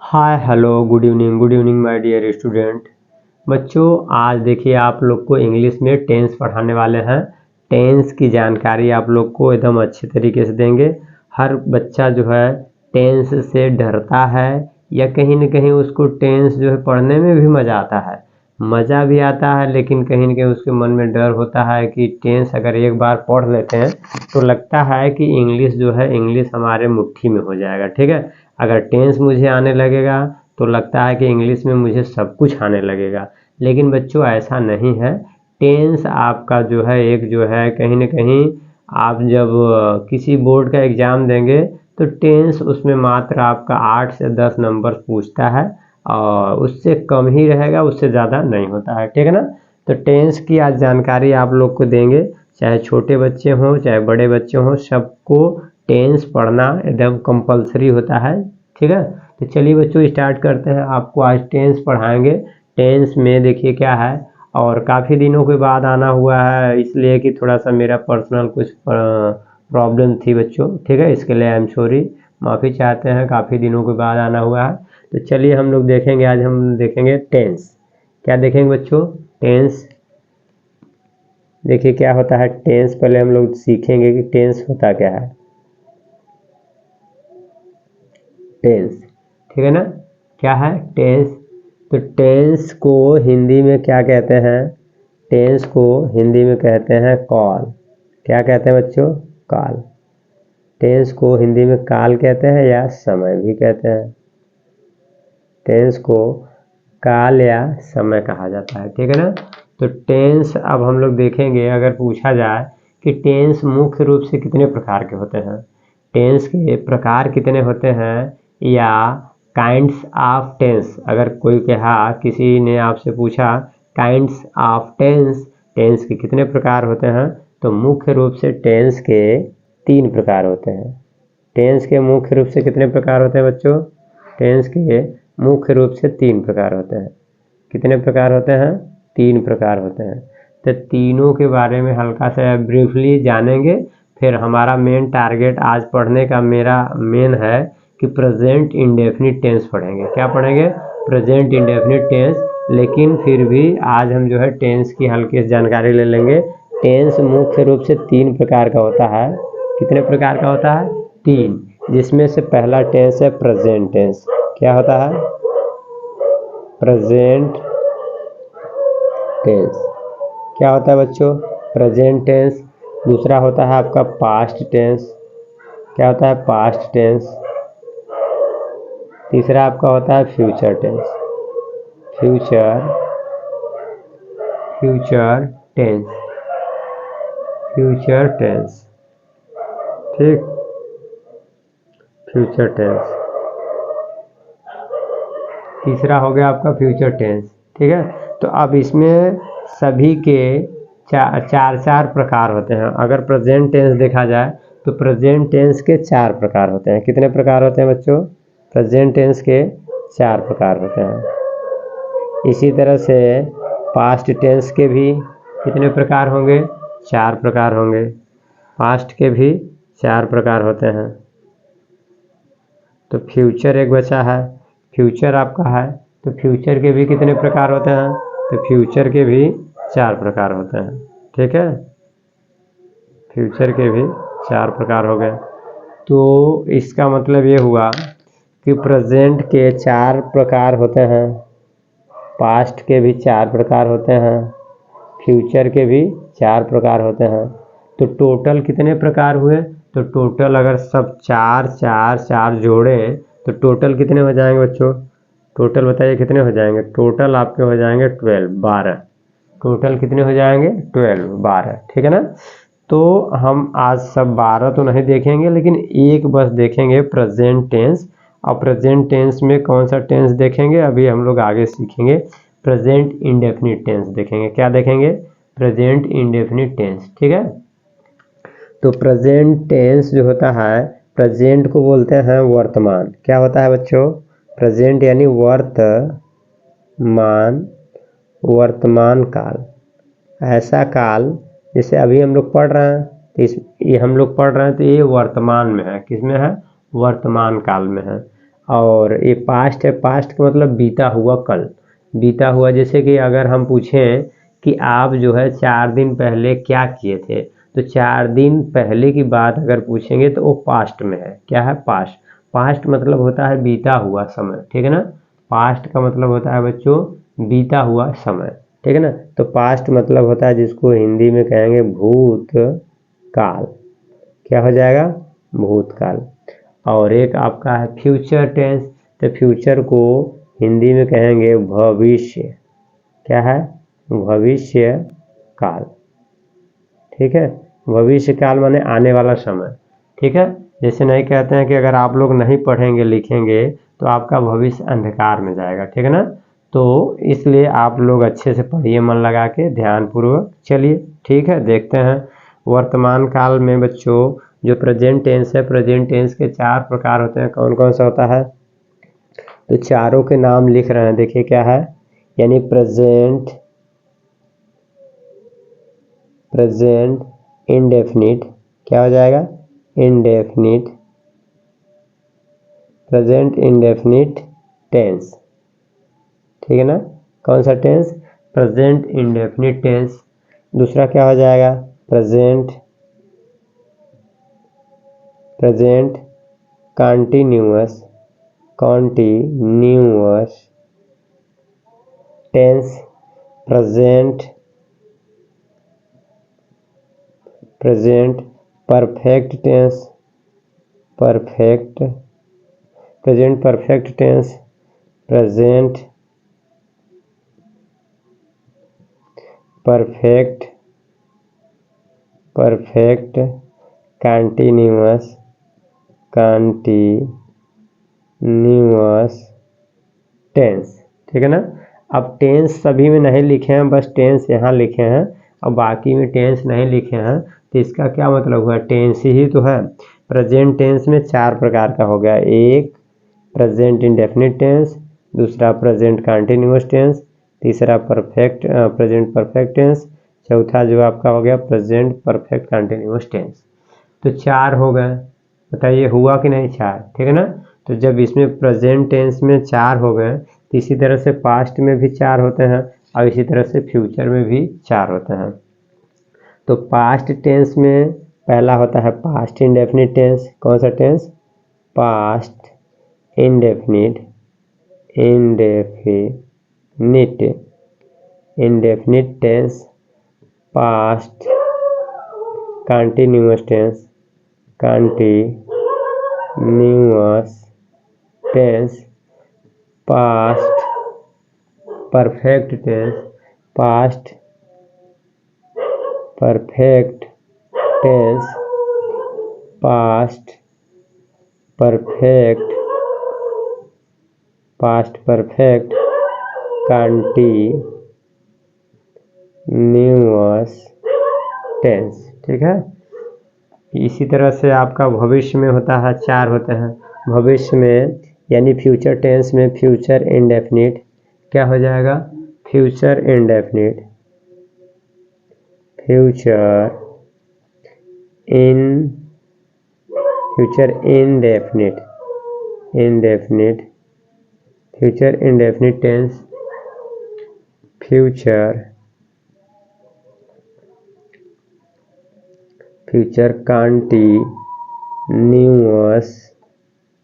Hi hello good evening my dear student. बच्चों आज देखिए आप लोग को इंग्लिश में टेंस पढ़ाने वाले हैं। टेंस की जानकारी आप लोग को एकदम अच्छे तरीके से देंगे। हर बच्चा जो है टेंस से डरता है या कहीं न कहीं उसको टेंस जो है पढ़ने में भी मज़ा आता है। मज़ा भी आता है लेकिन कहीं न कहीं उसके मन में डर होता है कि टेंस अगर एक बार पढ़ लेते हैं तो लगता है कि इंग्लिश जो है इंग्लिश हमारे मुट्ठी में हो जाएगा। ठीक है, अगर टेंस मुझे आने लगेगा तो लगता है कि इंग्लिश में मुझे सब कुछ आने लगेगा। लेकिन बच्चों ऐसा नहीं है। टेंस आपका जो है एक जो है कहीं न कहीं आप जब किसी बोर्ड का एग्ज़ाम देंगे तो टेंस उसमें मात्र आपका 8 से 10 नंबर पूछता है और उससे कम ही रहेगा, उससे ज़्यादा नहीं होता है। ठीक है ना। तो टेंस की आज जानकारी आप लोग को देंगे, चाहे छोटे बच्चे हों चाहे बड़े बच्चे हों, सबको टेंस पढ़ना एकदम कंपलसरी होता है। ठीक है, तो चलिए बच्चों स्टार्ट करते हैं। आपको आज टेंस पढ़ाएंगे। टेंस में देखिए क्या है, और काफ़ी दिनों के बाद आना हुआ है इसलिए कि थोड़ा सा मेरा पर्सनल कुछ प्रॉब्लम थी बच्चों। ठीक है, इसके लिए आई एम सॉरी, माफ़ी चाहते हैं। काफ़ी दिनों के बाद आना हुआ है तो चलिए हम लोग देखेंगे। आज हम देखेंगे टेंस। क्या देखेंगे बच्चों? टेंस। देखिए क्या होता है टेंस, पहले हम लोग सीखेंगे कि टेंस होता क्या है। टेंस, ठीक है ना। क्या है टेंस? तो टेंस को हिंदी में क्या कहते हैं? टेंस को हिंदी में कहते हैं कॉल। क्या कहते हैं बच्चों? काल। टेंस को हिंदी में काल कहते हैं या समय भी कहते हैं। टेंस को काल या समय कहा जाता है। ठीक है ना। तो टेंस अब हम लोग देखेंगे, अगर पूछा जाए कि टेंस मुख्य रूप से कितने प्रकार के होते हैं, टेंस के प्रकार कितने होते हैं, या काइंड्स ऑफ टेंस, अगर कोई कहा, किसी ने आपसे पूछा काइंड्स ऑफ टेंस, टेंस के कितने प्रकार होते हैं, तो मुख्य रूप से टेंस के 3 प्रकार होते हैं। टेंस के मुख्य रूप से कितने प्रकार होते हैं बच्चों? टेंस के मुख्य रूप से 3 प्रकार होते हैं। कितने प्रकार होते हैं? 3 प्रकार होते हैं। तो तीनों के बारे में हल्का सा ब्रीफली जानेंगे। फिर हमारा मेन टारगेट आज पढ़ने का मेरा मेन है कि प्रेजेंट इंडेफिनिट टेंस पढ़ेंगे। क्या पढ़ेंगे? Present indefinite tense. लेकिन फिर भी आज हम जो है टेंस की हल्की जानकारी ले लेंगे। टेंस मुख्य रूप से 3 प्रकार का होता है। कितने प्रकार का होता है? 3, जिसमें से पहला टेंस है प्रेजेंट टेंस। क्या होता है? Present tense. क्या होता है बच्चों? Present tense. दूसरा होता है आपका पास्ट टेंस। क्या होता है? Past tense. तीसरा आपका होता है future tense. Future tense. Future tense. ठीक, फ्यूचर टेंस तीसरा हो गया आपका फ्यूचर टेंस। ठीक है, तो अब इसमें सभी के चार प्रकार होते हैं। अगर प्रेजेंट टेंस देखा जाए तो प्रेजेंट टेंस के 4 प्रकार होते हैं। कितने प्रकार होते हैं बच्चों? प्रेजेंट टेंस के 4 प्रकार होते हैं। इसी तरह से पास्ट टेंस के भी कितने प्रकार होंगे? 4 प्रकार होंगे। पास्ट के भी 4 प्रकार होते हैं। तो फ्यूचर एक बचा है, फ्यूचर आपका है, तो फ्यूचर के भी कितने प्रकार होते हैं? तो फ्यूचर के भी 4 प्रकार होते हैं। ठीक है, फ्यूचर के भी 4 प्रकार हो गए। तो इसका मतलब ये हुआ कि प्रेजेंट के 4 प्रकार होते हैं, पास्ट के भी 4 प्रकार होते हैं, फ्यूचर के भी 4 प्रकार होते हैं। तो टोटल कितने प्रकार हुए? तो टोटल अगर सब 4 जोड़े तो टोटल कितने हो जाएंगे बच्चों? टोटल बताइए कितने हो जाएंगे? टोटल आपके हो जाएंगे 12। टोटल कितने हो जाएंगे? 12। ठीक है ना। तो हम आज सब 12 तो नहीं देखेंगे, लेकिन एक बस देखेंगे प्रेजेंट टेंस। और प्रेजेंट टेंस में कौन सा टेंस देखेंगे अभी हम लोग आगे सीखेंगे। प्रेजेंट इंडेफिनिट टेंस देखेंगे। क्या देखेंगे? Present indefinite tense. ठीक है, तो प्रेजेंट टेंस जो होता है, प्रेजेंट को बोलते हैं वर्तमान। क्या होता है बच्चों? प्रेजेंट यानी वर्तमान काल। ऐसा काल जैसे अभी हम लोग पढ़ रहे हैं, ये हम लोग पढ़ रहे हैं तो ये वर्तमान में है। किस में है? वर्तमान काल में है। और ये पास्ट है, पास्ट का मतलब बीता हुआ कल, बीता हुआ। जैसे कि अगर हम पूछें कि आप जो है 4 दिन पहले क्या किए थे, तो 4 दिन पहले की बात अगर पूछेंगे तो वो पास्ट में है। क्या है? पास्ट। पास्ट मतलब होता है बीता हुआ समय, ठीक है ना। पास्ट का मतलब होता है बच्चों बीता हुआ समय, ठीक है ना। तो पास्ट मतलब होता है जिसको हिंदी में कहेंगे भूतकाल। क्या हो जाएगा? भूतकाल। और एक आपका है फ्यूचर टेंस, तो फ्यूचर को हिंदी में कहेंगे भविष्य। क्या है? भविष्य काल, ठीक है। भविष्य काल माने आने वाला समय, ठीक है। जैसे नहीं कहते हैं कि अगर आप लोग नहीं पढ़ेंगे लिखेंगे तो आपका भविष्य अंधकार में जाएगा, ठीक है ना। तो इसलिए आप लोग अच्छे से पढ़िए, मन लगा के ध्यानपूर्वक चलिए, ठीक है। देखते हैं वर्तमान काल में बच्चों जो प्रेजेंट टेंस है, प्रेजेंट टेंस के 4 प्रकार होते हैं। कौन कौन सा होता है? तो चारों के नाम लिख रहे हैं, देखिए क्या है। यानी प्रेजेंट, प्रेजेंट इंडेफिनिट, क्या हो जाएगा? इंडेफिनिट, प्रेजेंट इंडेफिनिट टेंस, ठीक है ना। कौन सा टेंस? Present indefinite tense. दूसरा क्या हो जाएगा? Present, present continuous, continuous tense. Present, present perfect tense, perfect, present perfect tense. Present perfect, perfect continuous, continuous tense, ठीक है ना। अब टेंस सभी में नहीं लिखे हैं, बस टेंस यहाँ लिखे हैं और बाकी में टेंस नहीं लिखे हैं। तो इसका क्या मतलब हुआ? टेंस ही तो है। प्रेजेंट टेंस में 4 प्रकार का हो गया। एक प्रेजेंट इंडेफिनिट टेंस, दूसरा प्रेजेंट कंटिन्यूअस टेंस, तीसरा परफेक्ट प्रेजेंट परफेक्ट टेंस, चौथा जो आपका हो गया प्रेजेंट परफेक्ट कंटिन्यूअस टेंस। तो 4 हो गए। बताइए हुआ कि नहीं 4, ठीक है ना। तो जब इसमें प्रेजेंट टेंस में 4 हो गए तो इसी तरह से पास्ट में भी 4 होते हैं और इसी तरह से फ्यूचर में भी 4 होते हैं। तो पास्ट टेंस में पहला होता है पास्ट इंडेफिनिट टेंस। कौन सा tense? Past indefinite, indefinite, indefinite tense. Past continuous tense, continuous tense. Past perfect tense, past perfect tense. Past perfect, past perfect continuous tense, ठीक है। इसी तरह से आपका भविष्य में होता है 4 होते हैं। भविष्य में यानी फ्यूचर टेंस में फ्यूचर इंडेफिनिट, क्या हो जाएगा? Future indefinite, future in, future indefinite, indefinite, future indefinite tense. Future, future continuous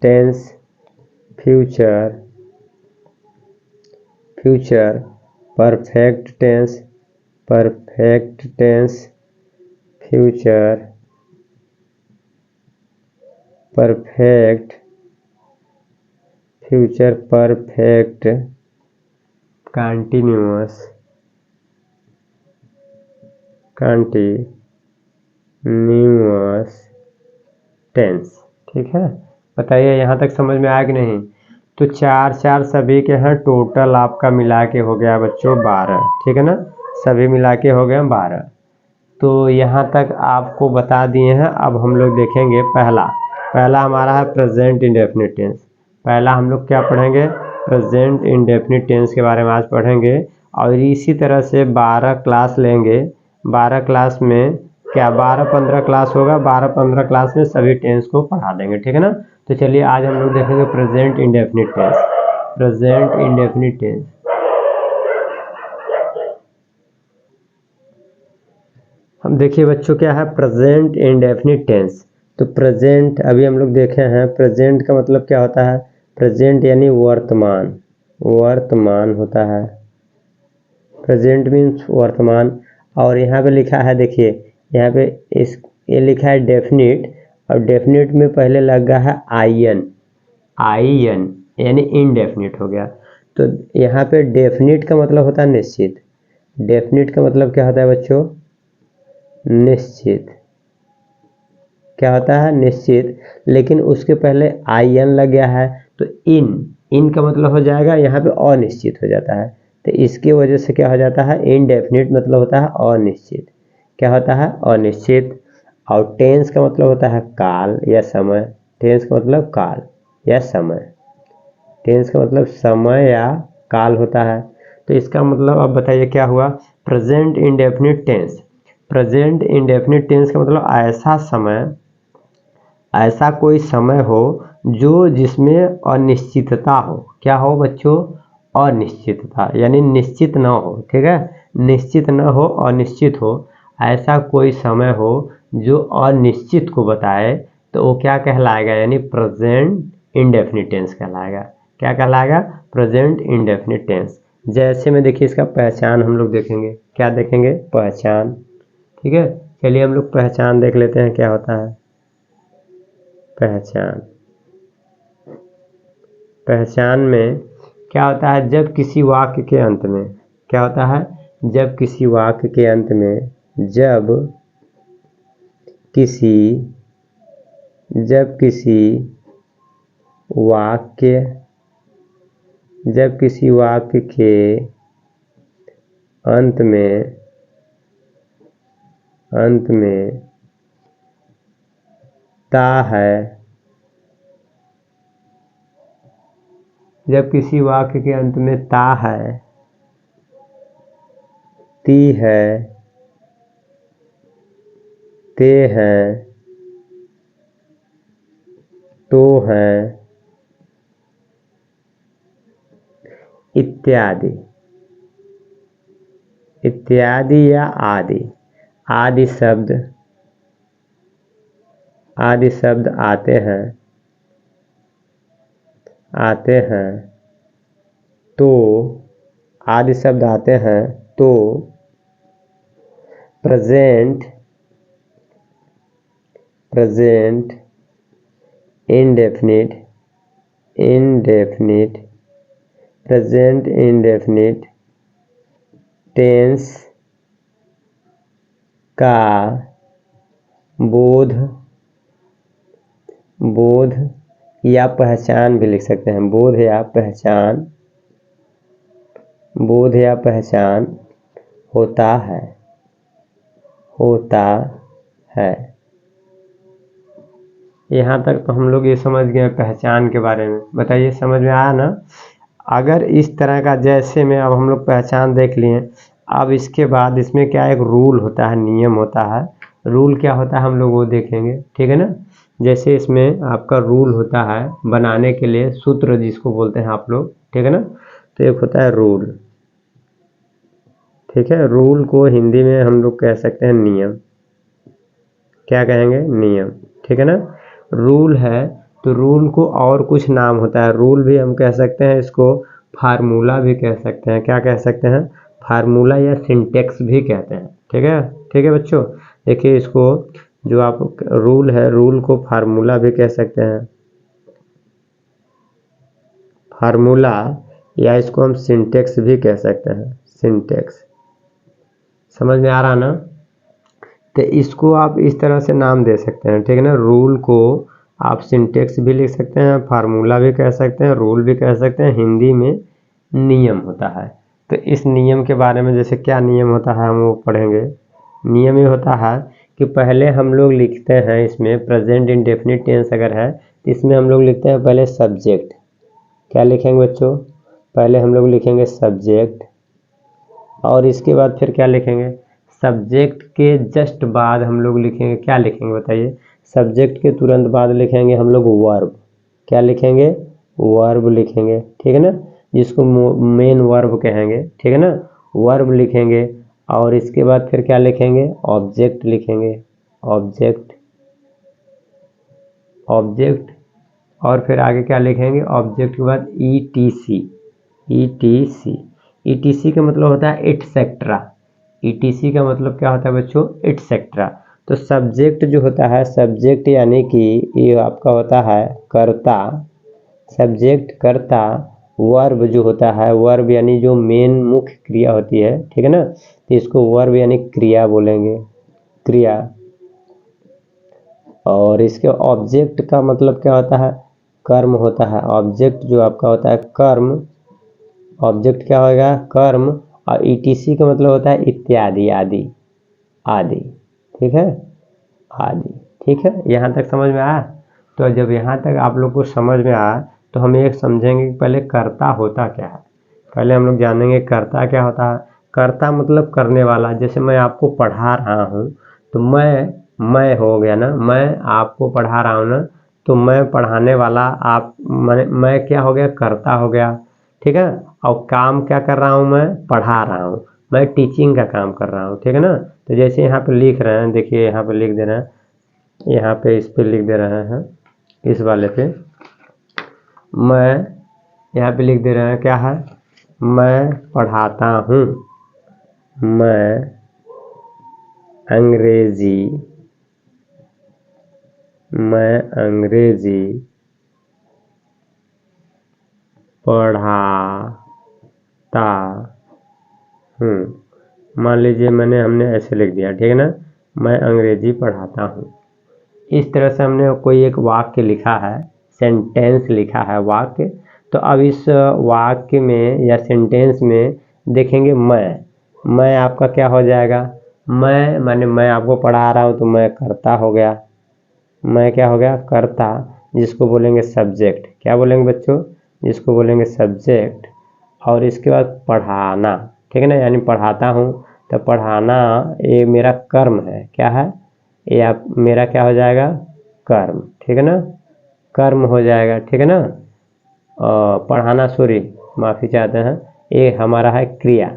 tense. Future, future perfect tense, perfect tense. Future perfect, future perfect continuous, continuous tense, ठीक है। बताइए यहाँ तक समझ में आया कि नहीं? तो 4 4 सभी के हैं, टोटल आपका मिला के हो गया बच्चों 12, ठीक है ना। सभी मिला के हो गए 12। तो यहाँ तक आपको बता दिए हैं। अब हम लोग देखेंगे पहला हमारा है प्रेजेंट इंडेफिनिट टेंस। पहला हम लोग क्या पढ़ेंगे? प्रेजेंट इंडेफिनिट टेंस के बारे में आज पढ़ेंगे और इसी तरह से 12 क्लास लेंगे। 12 क्लास में क्या 12-15 क्लास होगा, 12-15 क्लास में सभी टेंस को पढ़ा देंगे, ठीक है ना। तो चलिए आज हम लोग देखेंगे present indefinite tense. Present indefinite tense, हम देखिए बच्चों क्या है प्रेजेंट इंडेफिनिट टेंस। तो प्रेजेंट अभी हम लोग देखे हैं, प्रेजेंट का मतलब क्या होता है, प्रेजेंट यानी वर्तमान, वर्तमान होता है, प्रेजेंट मीन्स वर्तमान। और यहाँ पे लिखा है, देखिए यहाँ पे ये लिखा है डेफिनिट, और डेफिनिट में पहले लगा है आई एन, आई एन यानी इनडेफिनिट हो गया। तो यहाँ पे डेफिनिट का मतलब होता है निश्चित, डेफिनिट का मतलब क्या होता है बच्चों, निश्चित, क्या होता है निश्चित। लेकिन उसके पहले आई एन लग गया है, तो इन का मतलब हो जाएगा यहाँ पे अनिश्चित हो जाता है। तो इसकी वजह से क्या हो जाता है, इनडेफिनिट मतलब होता है अनिश्चित, क्या होता है अनिश्चित। और टेंस का मतलब होता है काल या समय, टेंस का मतलब काल या समय, टेंस का मतलब समय या काल होता है। तो इसका मतलब अब बताइए क्या हुआ, present indefinite tense. Present indefinite tense का मतलब ऐसा समय, ऐसा कोई समय हो जो जिसमें अनिश्चितता हो, क्या हो बच्चों, अनिश्चितता यानी निश्चित न हो, ठीक है, निश्चित न हो अनिश्चित हो, ऐसा कोई समय हो जो अनिश्चित को बताए, तो वो क्या कहलाएगा, यानी प्रेजेंट इंडेफिनिट टेंस कहलाएगा। क्या कहलाएगा, प्रेजेंट इंडेफिनिट टेंस। जैसे में देखिए इसका पहचान हम लोग देखेंगे, क्या देखेंगे, पहचान, ठीक है। चलिए हम लोग पहचान देख लेते हैं क्या होता है पहचान। पहचान में क्या होता है, जब किसी वाक्य के अंत में, क्या होता है, जब किसी वाक्य के अंत में, जब किसी वाक्य, जब किसी वाक्य के अंत में ता है, जब किसी वाक्य के अंत में ता है, ती है, ते हैं, तो हैं, इत्यादि, इत्यादि या आदि, आदि शब्द आते हैं तो, आदि शब्द आते हैं तो present indefinite present indefinite tense का बोध या पहचान भी लिख सकते हैं, बोध या पहचान होता है। यहाँ तक तो हम लोग ये समझ गए पहचान के बारे में, बताइए समझ में आया ना। अगर इस तरह का, जैसे में अब हम लोग पहचान देख लिए, अब इसके बाद इसमें क्या एक रूल होता है, नियम होता है। रूल क्या होता है हम लोग वो देखेंगे, ठीक है ना। जैसे इसमें आपका रूल होता है बनाने के लिए, सूत्र जिसको बोलते हैं आप लोग, ठीक है ना। तो एक होता है रूल, ठीक है, रूल को हिंदी में हम लोग कह सकते हैं नियम, क्या कहेंगे, नियम, ठीक है ना। रूल है तो रूल को और कुछ नाम होता है, रूल भी हम कह सकते हैं, इसको फार्मूला भी कह सकते हैं, क्या कह सकते हैं, फार्मूला या सिंटेक्स भी कहते हैं, ठीक है बच्चों। देखिए इसको, जो आप रूल है, रूल को फार्मूला भी कह सकते हैं, फार्मूला, या इसको हम सिंटेक्स भी कह सकते हैं, सिंटेक्स, समझ में आ रहा ना। तो इसको आप इस तरह से नाम दे सकते हैं, ठीक है ना। रूल को आप सिंटेक्स भी लिख सकते हैं, फार्मूला भी कह सकते हैं, रूल भी कह सकते हैं, हिंदी में नियम होता है। तो इस नियम के बारे में, जैसे क्या नियम होता है हम वो पढ़ेंगे। नियम ये होता है कि पहले हम लोग लिखते हैं इसमें, प्रेजेंट इंडेफिनिट टेंस अगर है तो इसमें हम लोग लिखते हैं पहले सब्जेक्ट, क्या लिखेंगे बच्चों, पहले हम लोग लिखेंगे सब्जेक्ट, और इसके बाद फिर क्या लिखेंगे, सब्जेक्ट के जस्ट बाद हम लोग लिखेंगे, क्या लिखेंगे बताइए, सब्जेक्ट के तुरंत बाद लिखेंगे हम लोग वर्ब, क्या लिखेंगे, वर्ब लिखेंगे, ठीक है ना, जिसको मेन वर्ब कहेंगे, ठीक है ना, वर्ब लिखेंगे। और इसके बाद फिर क्या लिखेंगे, ऑब्जेक्ट लिखेंगे, ऑब्जेक्ट, ऑब्जेक्ट। और फिर आगे क्या लिखेंगे, ऑब्जेक्ट के बाद ETC, ETC, ETC का मतलब होता है एटसेट्रा, ETC का मतलब क्या होता है बच्चों, एटसेट्रा। तो सब्जेक्ट जो होता है, सब्जेक्ट यानी कि ये आपका होता है कर्ता, सब्जेक्ट कर्ता। वर्ब जो होता है, वर्ब यानी जो मेन मुख्य क्रिया होती है, ठीक है ना, तो इसको वर्ब यानी क्रिया बोलेंगे, क्रिया। और इसके ऑब्जेक्ट का मतलब क्या होता है, कर्म होता है। ऑब्जेक्ट जो आपका होता है कर्म, ऑब्जेक्ट क्या होगा, कर्म। और ETC का मतलब होता है इत्यादि, आदि, आदि, ठीक है, आदि, ठीक है। यहाँ तक समझ में आया। तो जब यहाँ तक आप लोग को समझ में आया तो हम एक समझेंगे कि पहले कर्ता होता क्या है। पहले हम लोग जानेंगे कर्ता क्या होता है। कर्ता मतलब करने वाला। जैसे मैं आपको पढ़ा रहा हूँ तो मैं हो गया ना, मैं आपको पढ़ा रहा हूँ ना, तो मैं पढ़ाने वाला, आप मैं क्या हो गया, कर्ता हो गया, ठीक है। और काम क्या कर रहा हूँ, मैं पढ़ा रहा हूँ, मैं टीचिंग का काम कर रहा हूँ, ठीक है ना। तो जैसे यहाँ पे लिख रहे हैं, देखिए यहाँ पे लिख दे रहे हैं, यहाँ पे इस पे लिख दे रहे हैं, इस वाले पे मैं यहाँ पे लिख दे रहे हैं, क्या है, मैं पढ़ाता हूँ, मैं अंग्रेजी, मैं अंग्रेजी पढ़ाता हूँ। मान लीजिए हमने ऐसे लिख दिया, ठीक है ना, मैं अंग्रेजी पढ़ाता हूँ। इस तरह से हमने कोई एक वाक्य लिखा है, सेंटेंस लिखा है, वाक्य। तो अब इस वाक्य में या सेंटेंस में देखेंगे मैं आपका क्या हो जाएगा, मैं माने मैं आपको पढ़ा रहा हूँ तो मैं कर्ता हो गया, मैं क्या हो गया, कर्ता, जिसको बोलेंगे सब्जेक्ट। क्या बोलेंगे बच्चों, जिसको बोलेंगे सब्जेक्ट। और इसके बाद पढ़ाना, ठीक है ना, यानी पढ़ाता हूँ, तो पढ़ाना ये मेरा कर्म है, क्या है, ये आप मेरा क्या हो जाएगा, कर्म, ठीक है ना, कर्म हो जाएगा, ठीक है ना। पढ़ाना, सॉरी माफ़ी चाहते हैं, ये हमारा है क्रिया।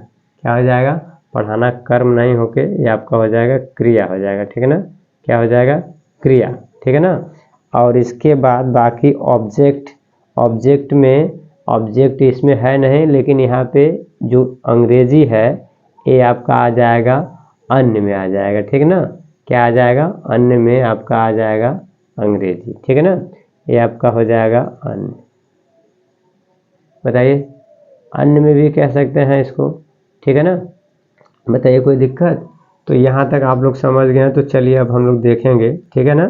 क्या हो जाएगा, पढ़ाना कर्म नहीं होके ये आपका हो जाएगा क्रिया हो जाएगा, ठीक है ना, क्या हो जाएगा, क्रिया, ठीक है ना। और इसके बाद बाकी ऑब्जेक्ट, ऑब्जेक्ट में, ऑब्जेक्ट इसमें है नहीं, लेकिन यहाँ पे जो अंग्रेजी है ये आपका आ जाएगा अन्य में आ जाएगा, ठीक है ना, क्या आ जाएगा, अन्य में आपका आ जाएगा अंग्रेजी, ठीक है ना, ये आपका हो जाएगा अन्य। बताइए, अन्य में भी कह सकते हैं इसको, ठीक है ना, बताइए कोई दिक्कत। तो यहाँ तक आप लोग समझ गए हैं, तो चलिए अब हम लोग देखेंगे, ठीक है ना।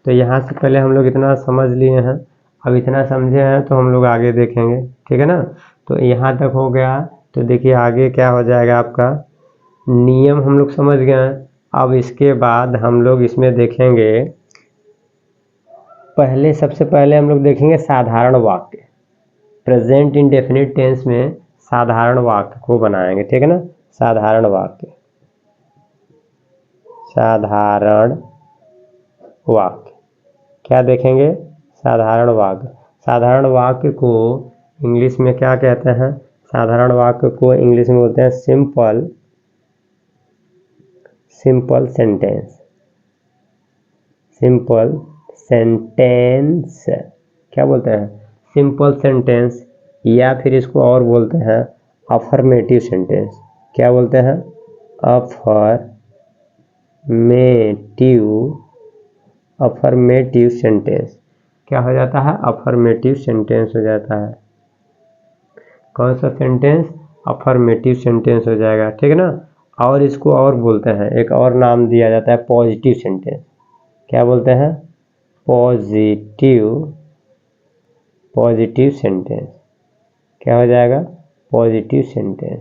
तो यहाँ से पहले हम लोग इतना समझ लिए हैं, अब इतना समझे हैं तो हम लोग आगे देखेंगे, ठीक है ना। तो यहाँ तक हो गया, तो देखिए आगे क्या हो जाएगा आपका, नियम हम लोग समझ गए हैं। अब इसके बाद हम लोग इसमें देखेंगे, पहले सबसे पहले हम लोग देखेंगे साधारण वाक्य। प्रेजेंट इंडेफिनिट टेंस में साधारण वाक्य को बनाएंगे, ठीक है ना, साधारण वाक्य, साधारण वाक्य क्या देखेंगे, साधारण वाक्य। साधारण वाक्य को इंग्लिश में क्या कहते हैं, साधारण वाक्य को इंग्लिश में बोलते हैं simple, simple sentence, simple sentence, क्या बोलते हैं, सिंपल सेंटेंस। या फिर इसको और बोलते हैं अफर्मेटिव सेंटेंस। क्या बोलते हैं, अफर्मेटिव, अफर्मेटिव सेंटेंस। क्या हो जाता है, अफर्मेटिव सेंटेंस हो जाता है। कौन सा सेंटेंस, अफर्मेटिव सेंटेंस हो जाएगा, ठीक है ना। और इसको और बोलते हैं, एक और नाम दिया जाता है पॉजिटिव सेंटेंस। क्या बोलते हैं, पॉजिटिव, पॉजिटिव सेंटेंस। क्या हो जाएगा, पॉजिटिव सेंटेंस।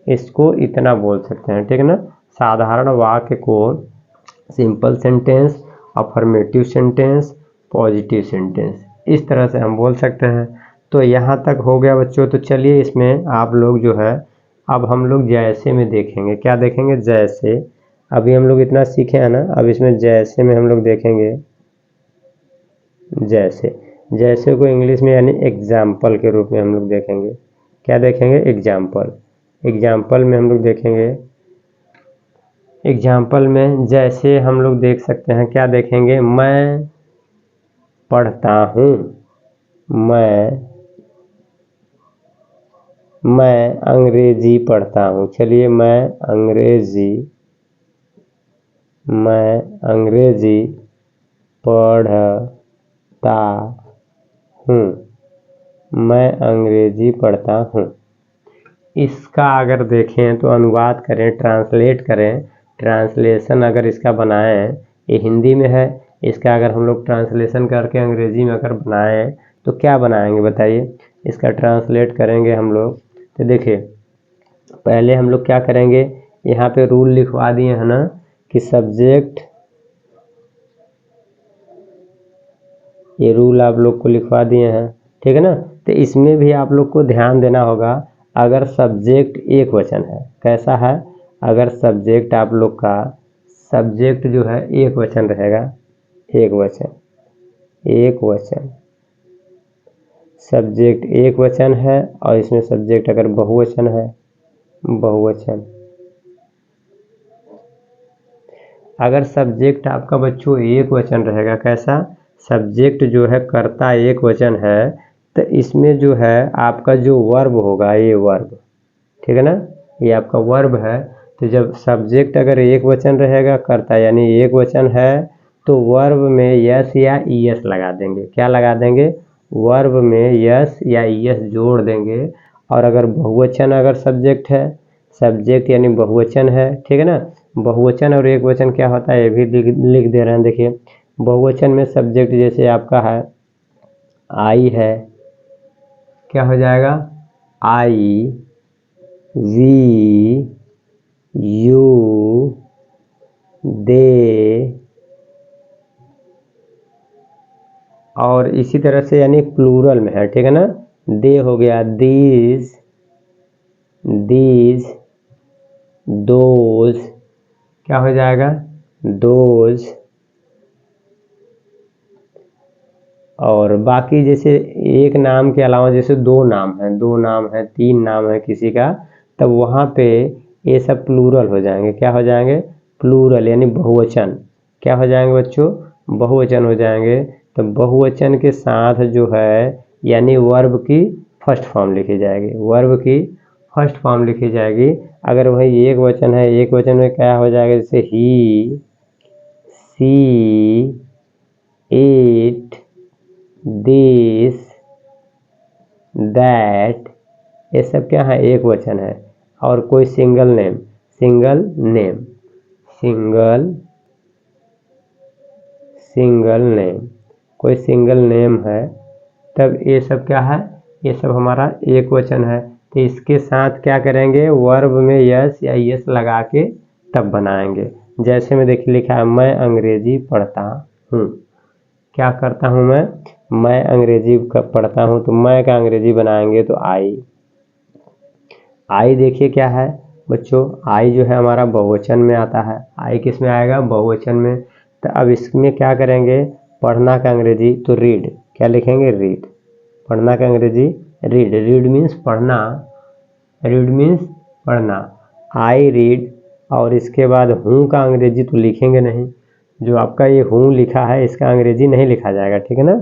इसको इतना बोल सकते हैं, ठीक है ना। साधारण वाक्य को simple sentence, affirmative sentence, positive sentence, इस तरह से हम बोल सकते हैं। तो यहाँ तक हो गया बच्चों। तो चलिए इसमें आप लोग जो है, अब हम लोग जैसे में देखेंगे। क्या देखेंगे, जैसे। अभी हम लोग इतना सीखे हैं ना, अब इसमें जैसे में हम लोग देखेंगे, जैसे। जैसे को इंग्लिश में यानी एग्जाम्पल के रूप में हम लोग देखेंगे। क्या देखेंगे? एग्जाम्पल। एग्जाम्पल में हम लोग देखेंगे, एग्जाम्पल में जैसे हम लोग देख सकते हैं, क्या देखेंगे? मैं पढ़ता हूँ, मैं अंग्रेजी पढ़ता हूँ। चलिए, मैं अंग्रेजी पढ़ता हूँ, मैं अंग्रेजी पढ़ता हूँ। इसका अगर देखें तो अनुवाद करें, ट्रांसलेट करें, ट्रांसलेशन अगर इसका बनाएं, ये हिंदी में है, इसका अगर हम लोग ट्रांसलेशन करके अंग्रेजी में अगर बनाएं तो क्या बनाएंगे बताइए? इसका ट्रांसलेट करेंगे हम लोग तो देखिए, पहले हम लोग क्या करेंगे, यहाँ पे रूल लिखवा दिए हैं ना कि सब्जेक्ट, ये रूल आप लोग को लिखवा दिए हैं, ठीक है ना। तो इसमें भी आप लोग को ध्यान देना होगा, अगर सब्जेक्ट एक वचन है, कैसा है? अगर सब्जेक्ट आप लोग का सब्जेक्ट जो है एक वचन रहेगा, एक वचन सब्जेक्ट एक वचन है, और इसमें सब्जेक्ट अगर बहुवचन है, बहुवचन। अगर सब्जेक्ट आपका बच्चों एक वचन रहेगा, कैसा? सब्जेक्ट जो है कर्ता एक वचन है, तो इसमें जो है आपका जो वर्ब होगा, ये वर्ब, ठीक है ना, ये आपका वर्ब है। तो जब सब्जेक्ट अगर एक वचन रहेगा, कर्ता यानी एक वचन है, तो वर्ब में यस या ईएस लगा देंगे। क्या लगा देंगे? वर्ब में यस या ईएस जोड़ देंगे। और अगर बहुवचन अगर सब्जेक्ट है, सब्जेक्ट यानी बहुवचन है, ठीक है ना। बहुवचन और एक वचन क्या होता है, ये भी लिख दे रहे हैं। देखिए, बहुवचन में सब्जेक्ट जैसे आपका है आई है, क्या हो जाएगा? आई, वी, यू, दे, और इसी तरह से यानी प्लूरल में है, ठीक है ना। दे हो गया दीज, दोज, क्या हो जाएगा? दोज। और बाकी जैसे एक नाम के अलावा जैसे दो नाम है, तीन नाम है किसी का, तब वहाँ पे ये सब प्लूरल हो जाएंगे। क्या हो जाएंगे? प्लूरल यानी बहुवचन। क्या हो जाएंगे बच्चों? बहुवचन हो जाएंगे। तो बहुवचन के साथ जो है यानी वर्ब की फर्स्ट फॉर्म लिखी जाएगी, अगर वही एक वचन है, एक वचन में क्या हो जाएगा? जैसे ही, सी, इट, दिस, दैट, ये सब क्या है? एक वचन है। और कोई सिंगल नेम कोई सिंगल नेम है, तब ये सब क्या है? ये सब हमारा एक वचन है। तो इसके साथ क्या करेंगे? वर्ब में यस या यस लगा के तब बनाएंगे। जैसे में देखिए लिखा है, मैं अंग्रेजी पढ़ता हूँ। क्या करता हूँ मैं अंग्रेजी पढ़ता हूँ, तो मैं का अंग्रेजी बनाएंगे तो आई देखिए क्या है बच्चों, आई जो है हमारा बहुवचन में आता है। आई किस में आएगा? बहुवचन में। तो अब इसमें क्या करेंगे? पढ़ना का अंग्रेजी तो रीड, क्या लिखेंगे? रीड। पढ़ना का अंग्रेजी रीड मीन्स पढ़ना, आई रीड। और इसके बाद हूँ का अंग्रेजी तो लिखेंगे नहीं, जो आपका ये हूँ लिखा है इसका अंग्रेजी नहीं लिखा जाएगा, ठीक है ना।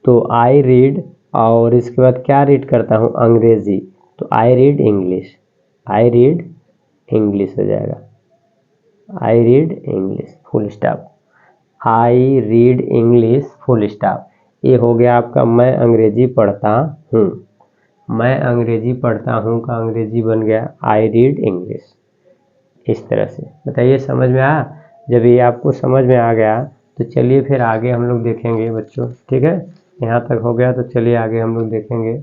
तो आई रीड, और इसके बाद क्या रीड करता हूँ? अंग्रेजी, तो आई रीड इंग्लिश हो जाएगा। I read English full stop, I read English full stop. ये हो गया आपका मैं अंग्रेजी पढ़ता हूँ। मैं अंग्रेजी पढ़ता हूँ का अंग्रेजी बन गया आई रीड इंग्लिश। इस तरह से बताइए, समझ में आया? जब ये आपको समझ में आ गया तो चलिए फिर आगे हम लोग देखेंगे बच्चों, ठीक है। यहाँ तक हो गया तो चलिए आगे हम लोग देखेंगे।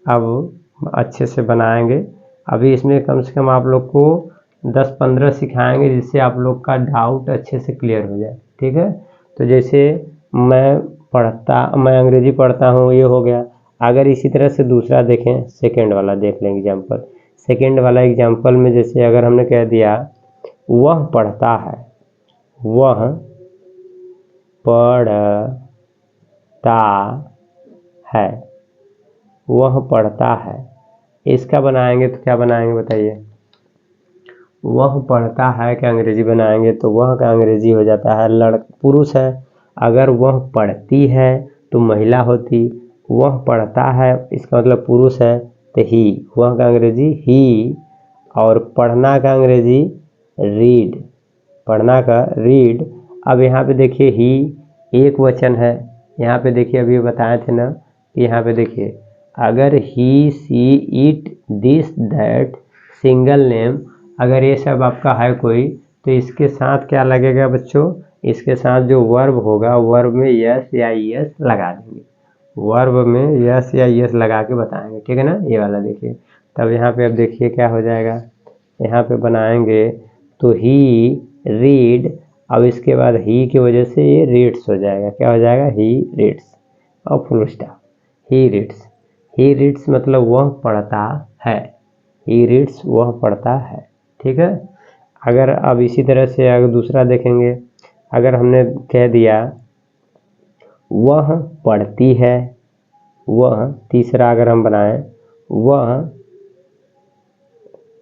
अब अच्छे से बनाएंगे। अभी इसमें कम से कम आप लोग को 10-15 सिखाएंगे, जिससे आप लोग का डाउट अच्छे से क्लियर हो जाए, ठीक है। तो जैसे मैं अंग्रेजी पढ़ता हूँ, ये हो गया। अगर इसी तरह से दूसरा देखें, सेकेंड वाला देख लें एग्जाम्पल। सेकेंड वाला एग्जाम्पल में जैसे अगर हमने कह दिया वह पढ़ता है, वह पढ़ता है, वह पढ़ता है। इसका बनाएंगे तो क्या बनाएंगे बताइए? वह पढ़ता है का अंग्रेजी बनाएंगे तो वह का अंग्रेजी हो जाता है पुरुष है। अगर वह पढ़ती है तो महिला होती। वह पढ़ता है इसका मतलब पुरुष है तो ही, वह का अंग्रेजी ही, और पढ़ना का अंग्रेजी रीड, पढ़ना का रीड। अब यहाँ पे देखिए ही एक वचन है। यहाँ पे देखिए अभी बताए थे ना कि यहाँ पे देखिए अगर he see it this that single name, अगर ये सब आपका है कोई तो इसके साथ क्या लगेगा बच्चों? इसके साथ जो वर्ब होगा वर्ब में यस या यस लगा देंगे, वर्ब में यस या यस लगा के बताएंगे, ठीक है ना? ये वाला देखिए। तब यहाँ पे अब देखिए क्या हो जाएगा, यहाँ पे बनाएंगे तो ही रीड, अब इसके बाद ही की वजह से ये रीड्स हो जाएगा। क्या हो जाएगा? ही रीड्स और full stop. He reads, he reads मतलब वह पढ़ता है, ही रीड्स वह पढ़ता है, ठीक है। अगर अब इसी तरह से अगर दूसरा देखेंगे, अगर हमने कह दिया वह पढ़ती है, वह, तीसरा अगर हम बनाएं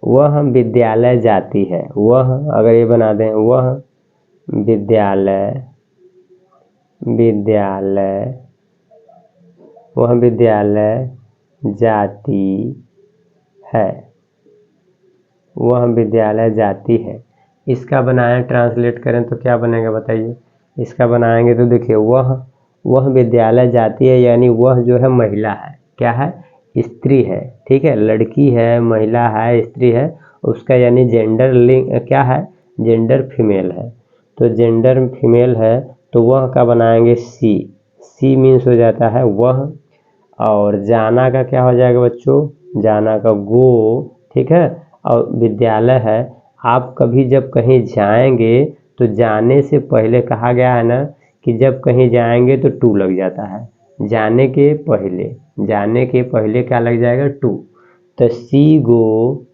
वह विद्यालय जाती है, वह अगर ये बना दें वह विद्यालय वह विद्यालय जाती है, वह विद्यालय जाती है। इसका बनाएं ट्रांसलेट करें तो क्या बनेगा बताइए? इसका बनाएंगे तो देखिए वह विद्यालय जाती है यानी वह जो है महिला है, क्या है? स्त्री है, ठीक है। लड़की है, महिला है, स्त्री है, उसका यानी जेंडर लिंग क्या है? जेंडर फीमेल है। तो जेंडर फीमेल है तो वह का बनाएंगे सी मीन्स हो जाता है वह, और जाना का क्या हो जाएगा बच्चों? जाना का गो, ठीक है। और विद्यालय है, आप कभी जब कहीं जाएंगे तो जाने से पहले कहा गया है ना कि जब कहीं जाएंगे तो टू लग जाता है, जाने के पहले क्या लग जाएगा? टू। तो she go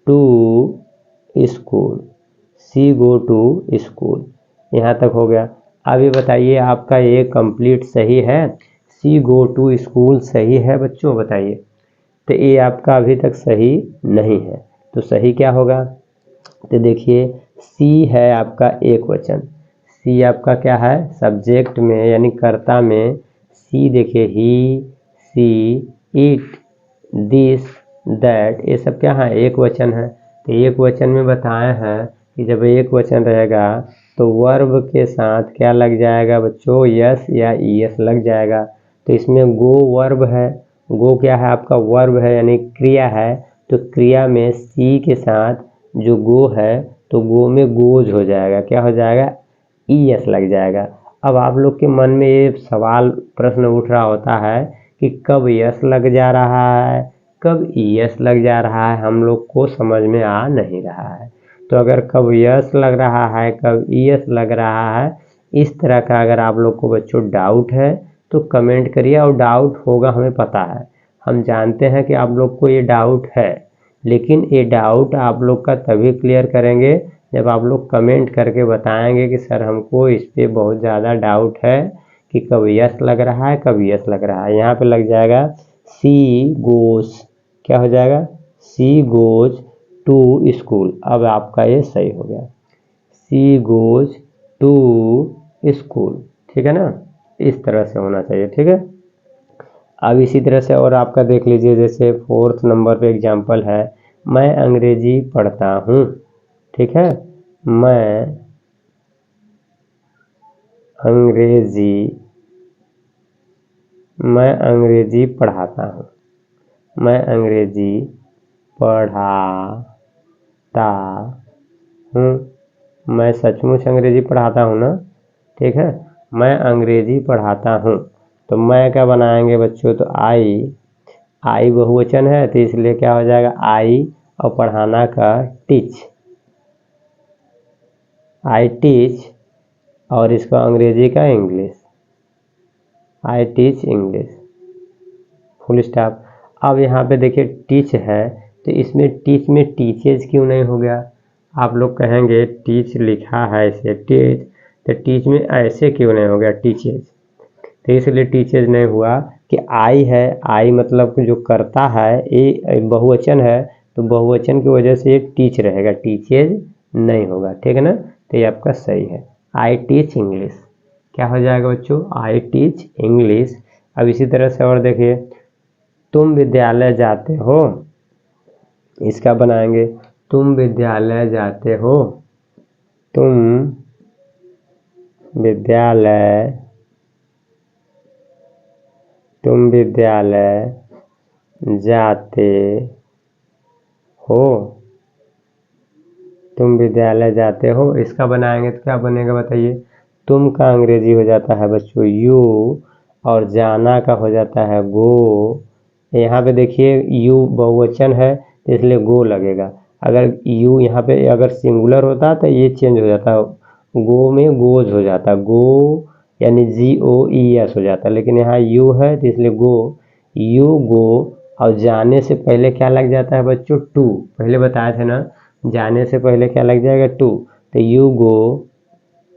to school, she go to school, यहाँ तक हो गया। अभी बताइए आपका ये कंप्लीट सही है? सी गो टू स्कूल सही है बच्चों बताइए? तो ये आपका अभी तक सही नहीं है, तो सही क्या होगा? तो देखिए सी है आपका एक वचन, सी आपका क्या है? सब्जेक्ट में यानी कर्ता में सी देखिए ही, सी, इट, दिस, दैट, ये सब क्या है? एक वचन है। तो एक वचन में बताए हैं कि जब एक वचन रहेगा तो वर्ब के साथ क्या लग जाएगा बच्चों? यस या ईएस लग जाएगा। तो इसमें गो वर्ब है, गो क्या है आपका? वर्ब है यानी क्रिया है। तो क्रिया में सी के साथ जो गो है तो गो में गोज हो जाएगा, क्या हो जाएगा? ईएस लग जाएगा। अब आप लोग के मन में ये सवाल प्रश्न उठ रहा होता है कि कब यस लग जा रहा है, कब ईएस लग जा रहा है, हम लोग को समझ में आ नहीं रहा है। तो अगर कब यस लग रहा है, कब ईएस लग रहा है, इस तरह का अगर आप लोग को बच्चों डाउट है तो कमेंट करिए। और डाउट होगा हमें पता है, हम जानते हैं कि आप लोग को ये डाउट है, लेकिन ये डाउट आप लोग का तभी क्लियर करेंगे जब आप लोग कमेंट करके बताएंगे कि सर हमको इस पे बहुत ज़्यादा डाउट है कि कब यस लग रहा है, कब यस लग रहा है। यहाँ पे लग जाएगा सी गोज, क्या हो जाएगा? She goes to school. अब आपका ये सही हो गया, सी गोज टू स्कूल, ठीक है ना? इस तरह से होना चाहिए, ठीक है। अब इसी तरह से और आपका देख लीजिए, जैसे 4th नंबर पे एग्जाम्पल है, मैं अंग्रेजी पढ़ता हूँ, ठीक है। मैं अंग्रेजी पढ़ाता हूँ, मैं अंग्रेजी पढ़ाता हूँ, मैं सचमुच अंग्रेजी पढ़ाता हूँ ना, ठीक है। मैं अंग्रेजी पढ़ाता हूँ, तो मैं क्या बनाएंगे बच्चों? तो आई बहुवचन है तो इसलिए क्या हो जाएगा? आई, और पढ़ाना का टीच, आई टीच, और इसका अंग्रेजी का English, I teach English, full stop. अब यहाँ पे देखिए टीच है तो इसमें टीच में टीचेज क्यों नहीं हो गया? आप लोग कहेंगे टीच लिखा है इसे टीच, तो टीच में ऐसे क्यों नहीं हो गया टीचेज? तो इसलिए टीचेज नहीं हुआ कि आई है, आई मतलब जो करता है, ये बहुवचन है तो बहुवचन की वजह से एक टीच रहेगा, टीचेज नहीं होगा, ठीक है ना। तो ये आपका सही है, आई टीच इंग्लिश। क्या हो जाएगा बच्चों, आई टीच इंग्लिश। अब इसी तरह से और देखिए, तुम विद्यालय जाते हो, इसका बनाएंगे, तुम विद्यालय जाते हो, तुम विद्यालय, तुम विद्यालय जाते हो, तुम विद्यालय जाते हो, इसका बनाएंगे तो क्या बनेगा बताइए। तुम का अंग्रेजी हो जाता है बच्चों यू, और जाना का हो जाता है गो। यहाँ पे देखिए यू बहुवचन है तो इसलिए गो लगेगा। अगर यू यहाँ पे अगर सिंगुलर होता तो ये चेंज हो जाता, गो में गोज हो जाता, गो यानी GOES हो जाता, लेकिन यहाँ यू है तो इसलिए गो, यू गो। और जाने से पहले क्या लग जाता है बच्चों, टू, पहले बताए थे ना, जाने से पहले क्या लग जाएगा, टू। तो यू गो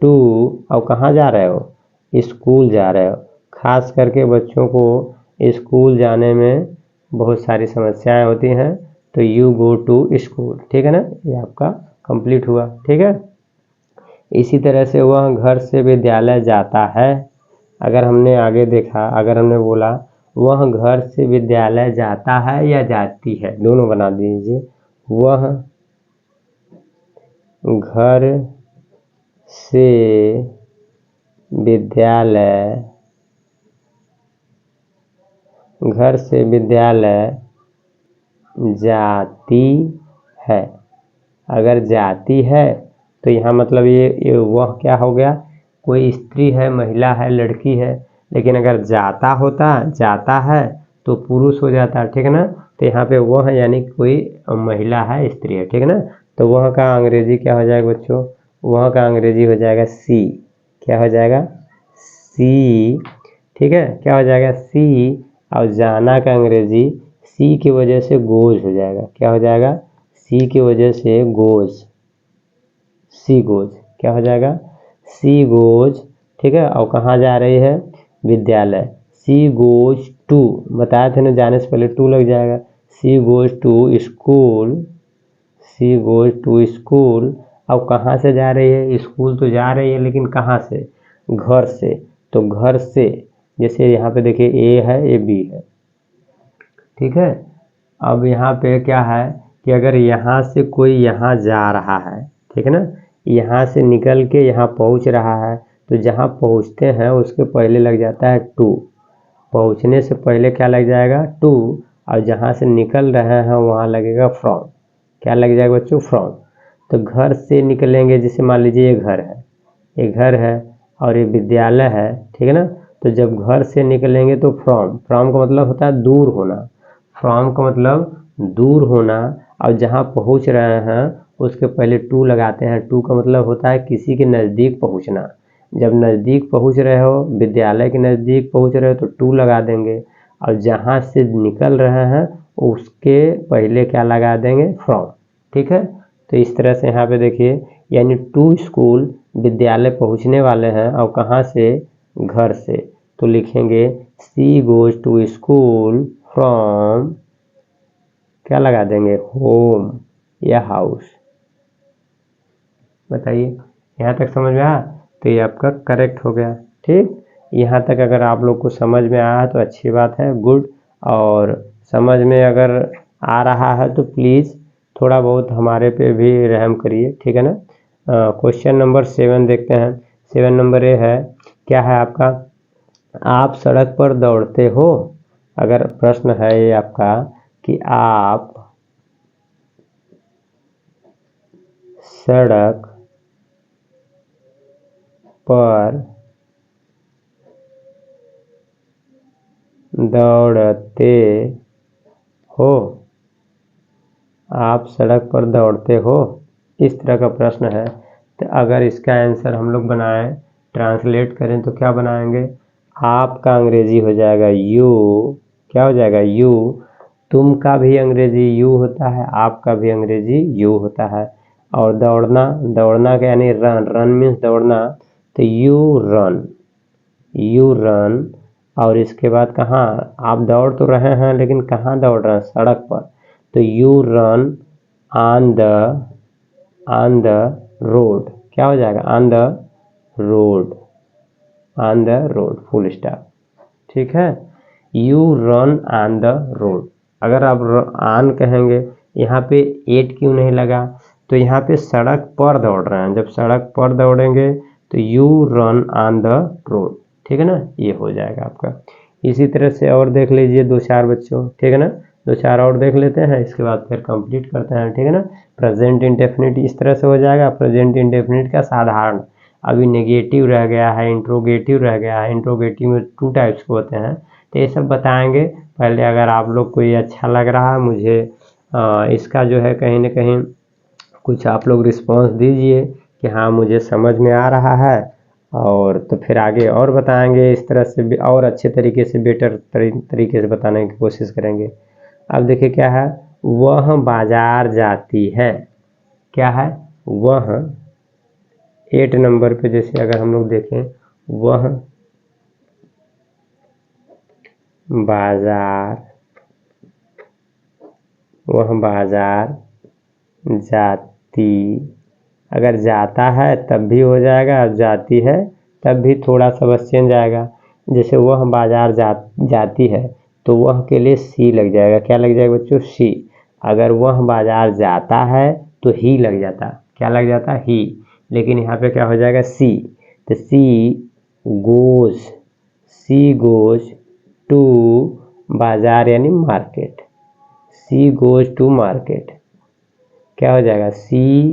टू, और कहाँ जा रहे हो, स्कूल जा रहे हो। खास करके बच्चों को स्कूल जाने में बहुत सारी समस्याएं होती हैं, तो यू गो टू स्कूल, ठीक है ना, ये आपका कंप्लीट हुआ, ठीक है। इसी तरह से वह घर से विद्यालय जाता है, अगर हमने आगे देखा, अगर हमने बोला वह घर से विद्यालय जाता है या जाती है, दोनों बना दीजिए, वह घर से विद्यालय, घर से विद्यालय जाती है। अगर जाती है तो यहाँ मतलब ये वह क्या हो गया, कोई स्त्री है, महिला है, लड़की है। लेकिन अगर जाता होता, जाता है तो पुरुष हो जाता, ठीक है ना। तो यहाँ पे वह है यानी कोई महिला है, स्त्री है, ठीक है ना। तो वह का अंग्रेजी क्या हो जाएगा बच्चों, वह का अंग्रेजी हो जाएगा सी। क्या हो जाएगा, सी, ठीक है, क्या हो जाएगा सी। और जाना का अंग्रेजी सी की वजह से गोज हो जाएगा, क्या हो जाएगा, सी की वजह से गोज, सी गोज, क्या हो जाएगा, सी गोज, ठीक है। और कहाँ जा रही है, विद्यालय, सी गोज टू, बताया थे ना जाने से पहले टू लग जाएगा, she goes to school, she goes to school. अब कहाँ से जा रही है, स्कूल तो जा रही है लेकिन कहाँ से, घर से। तो घर से, जैसे यहाँ पे देखिए ए है, ये बी है, ठीक है। अब यहाँ पे क्या है कि अगर यहाँ से कोई यहाँ जा रहा है, ठीक है ना, यहाँ से निकल के यहाँ पहुँच रहा है, तो जहाँ पहुँचते हैं उसके पहले लग जाता है टू, पहुँचने से पहले क्या लग जाएगा, टू। और जहाँ से निकल रहे हैं वहाँ लगेगा फ्रॉम, क्या लग जाएगा बच्चों, फ्रॉम। तो घर से निकलेंगे, जैसे मान लीजिए ये घर है, ये घर है और ये विद्यालय है, ठीक है ना। तो जब घर से निकलेंगे तो फ्रॉम, फ्रॉम का मतलब होता है दूर होना, फ्रॉम का मतलब दूर होना। और जहाँ पहुँच रहे हैं उसके पहले टू लगाते हैं, टू का मतलब होता है किसी के नज़दीक पहुँचना। जब नज़दीक पहुँच रहे हो, विद्यालय के नज़दीक पहुँच रहे हो तो टू लगा देंगे, और जहाँ से निकल रहे हैं उसके पहले क्या लगा देंगे, फ्रॉम, ठीक है। तो इस तरह से यहाँ पे देखिए, यानी टू स्कूल, विद्यालय पहुँचने वाले हैं, और कहाँ से, घर से। तो लिखेंगे सी गोज टू स्कूल फ्रॉम, क्या लगा देंगे, होम या हाउस। बताइए, यहाँ तक समझ में आया, तो ये आपका करेक्ट हो गया, ठीक। यहाँ तक अगर आप लोग को समझ में आया तो अच्छी बात है, गुड। और समझ में अगर आ रहा है तो प्लीज़ थोड़ा बहुत हमारे पे भी रहम करिए, ठीक है ना। क्वेश्चन नंबर 7 देखते हैं। 7 नंबर ये है, क्या है आपका, आप सड़क पर दौड़ते हो। अगर प्रश्न है ये आपका कि आप सड़क पर दौड़ते हो, आप सड़क पर दौड़ते हो, इस तरह का प्रश्न है। तो अगर इसका आंसर हम लोग बनाएं, ट्रांसलेट करें तो क्या बनाएंगे, आपका अंग्रेजी हो जाएगा यू, क्या हो जाएगा, यू। तुम का भी अंग्रेजी यू होता है, आपका भी अंग्रेजी यू होता है। और दौड़ना, दौड़ना का यानी रन, रन मीन्स दौड़ना, तो यू रन, यू रन, और इसके बाद कहाँ आप दौड़ तो रहे हैं लेकिन कहाँ दौड़ रहे हैं, सड़क पर, तो you run on the road, क्या हो जाएगा, on the road, on the road, full stop. ठीक है, you run on the road. अगर आप ऑन कहेंगे, यहाँ पे एट क्यों नहीं लगा, तो यहाँ पे सड़क पर दौड़ रहे हैं, जब सड़क पर दौड़ेंगे तो you run on the road. ठीक है ना, ये हो जाएगा आपका। इसी तरह से और देख लीजिए 2-4 बच्चों, ठीक है ना, 2-4 और देख लेते हैं, इसके बाद फिर कंप्लीट करते हैं। ठीक है ना, प्रेजेंट इंडेफिनिट इस तरह से हो जाएगा। प्रेजेंट इंडेफिनिट का साधारण, अभी नेगेटिव रह गया है, इंट्रोगेटिव रह गया है। इंट्रोगेटिव में 2 टाइप्स के होते हैं, तो ये सब बताएंगे। पहले अगर आप लोग को ये अच्छा लग रहा है, मुझे इसका जो है कहीं ना कहीं कुछ आप लोग रिस्पांस दीजिए कि हाँ मुझे समझ में आ रहा है, और तो फिर आगे और बताएंगे इस तरह से और अच्छे तरीके से, बेटर तरीके से बताने की कोशिश करेंगे। अब देखिए क्या है, वह बाजार जाती है, क्या है, वह 8 नंबर पे जैसे अगर हम लोग देखें, वह बाजार जाती, अगर जाता है तब भी हो जाएगा, जाती है तब भी थोड़ा सा बस चेंज आएगा। जैसे वह बाजार जाती है, तो वह के लिए सी लग जाएगा, क्या लग जाएगा बच्चों, सी। अगर वह बाजार जाता है तो ही लग जाता, क्या लग जाता, ही, लेकिन यहाँ पे क्या हो जाएगा, सी। तो सी गोज टू बाजार यानी market, she goes to market, क्या हो जाएगा, सी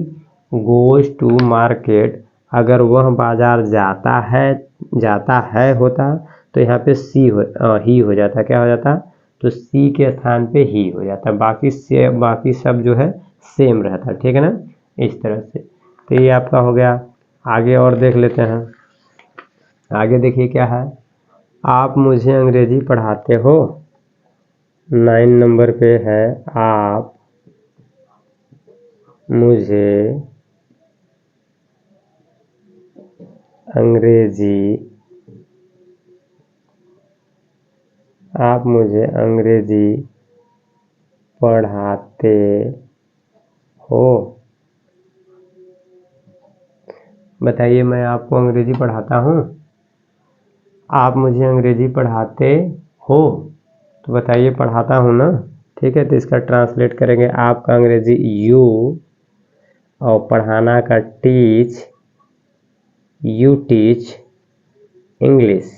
गोज टू मार्केट। अगर वह बाजार जाता है होता तो यहाँ पे ही हो जाता, क्या हो जाता, तो सी के स्थान पे ही हो जाता, बाकी सब जो है सेम रहता। ठीक है ना, इस तरह से। तो ये आपका हो गया। आगे और देख लेते हैं। आगे देखिए क्या है, आप मुझे अंग्रेजी पढ़ाते हो, 9 नंबर पे है, आप मुझे अंग्रेजी पढ़ाते हो। बताइए, मैं आपको अंग्रेजी पढ़ाता हूँ, आप मुझे अंग्रेजी पढ़ाते हो, तो बताइए पढ़ाता हूँ ना। ठीक है, तो इसका ट्रांसलेट करेंगे, आपका अंग्रेजी यू, और पढ़ाना का teach, you teach English,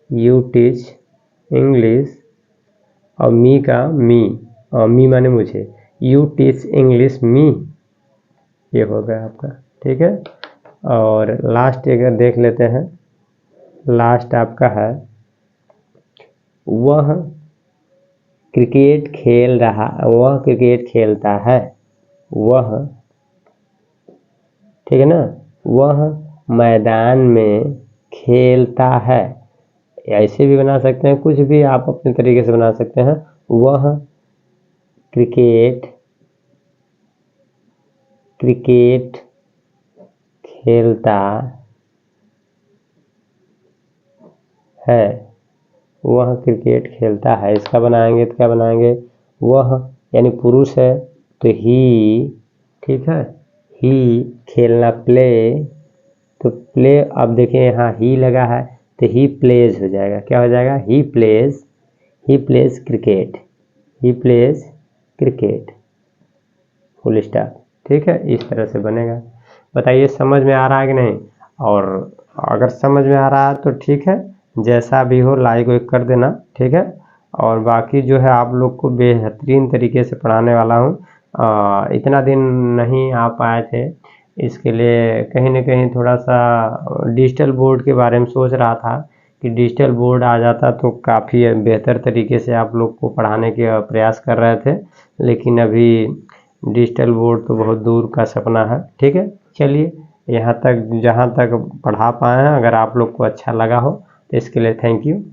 you teach English, और मी का मी, और मी माने मुझे, यू टीच इंग्लिश मी, ये हो गया आपका। ठीक है, और लास्ट अगर देख लेते हैं, लास्ट आपका है, वह क्रिकेट खेलता है, वह, ठीक है ना, वह मैदान में खेलता है, ऐसे भी बना सकते हैं, कुछ भी आप अपने तरीके से बना सकते हैं। वह क्रिकेट खेलता है, वह क्रिकेट खेलता है। इसका बनाएंगे तो क्या बनाएंगे, वह यानी पुरुष है तो ही, ठीक है, ही, खेलना प्ले, तो प्ले, अब देखिए यहाँ ही लगा है तो ही प्लेज हो जाएगा, क्या हो जाएगा, he plays cricket, full stop. ठीक है, इस तरह से बनेगा। बताइए समझ में आ रहा है कि नहीं, और अगर समझ में आ रहा है तो ठीक है, जैसा भी हो लाइक वाइक कर देना। ठीक है, और बाकी जो है आप लोग को बेहतरीन तरीके से पढ़ाने वाला हूँ। इतना दिन नहीं आ पाए थे, इसके लिए कहीं ना कहीं थोड़ा सा डिजिटल बोर्ड के बारे में सोच रहा था कि डिजिटल बोर्ड आ जाता तो काफ़ी बेहतर तरीके से आप लोग को पढ़ाने के प्रयास कर रहे थे, लेकिन अभी डिजिटल बोर्ड तो बहुत दूर का सपना है। ठीक है, चलिए यहाँ तक जहाँ तक पढ़ा पाए हैं, अगर आप लोग को अच्छा लगा हो तो इसके लिए थैंक यू।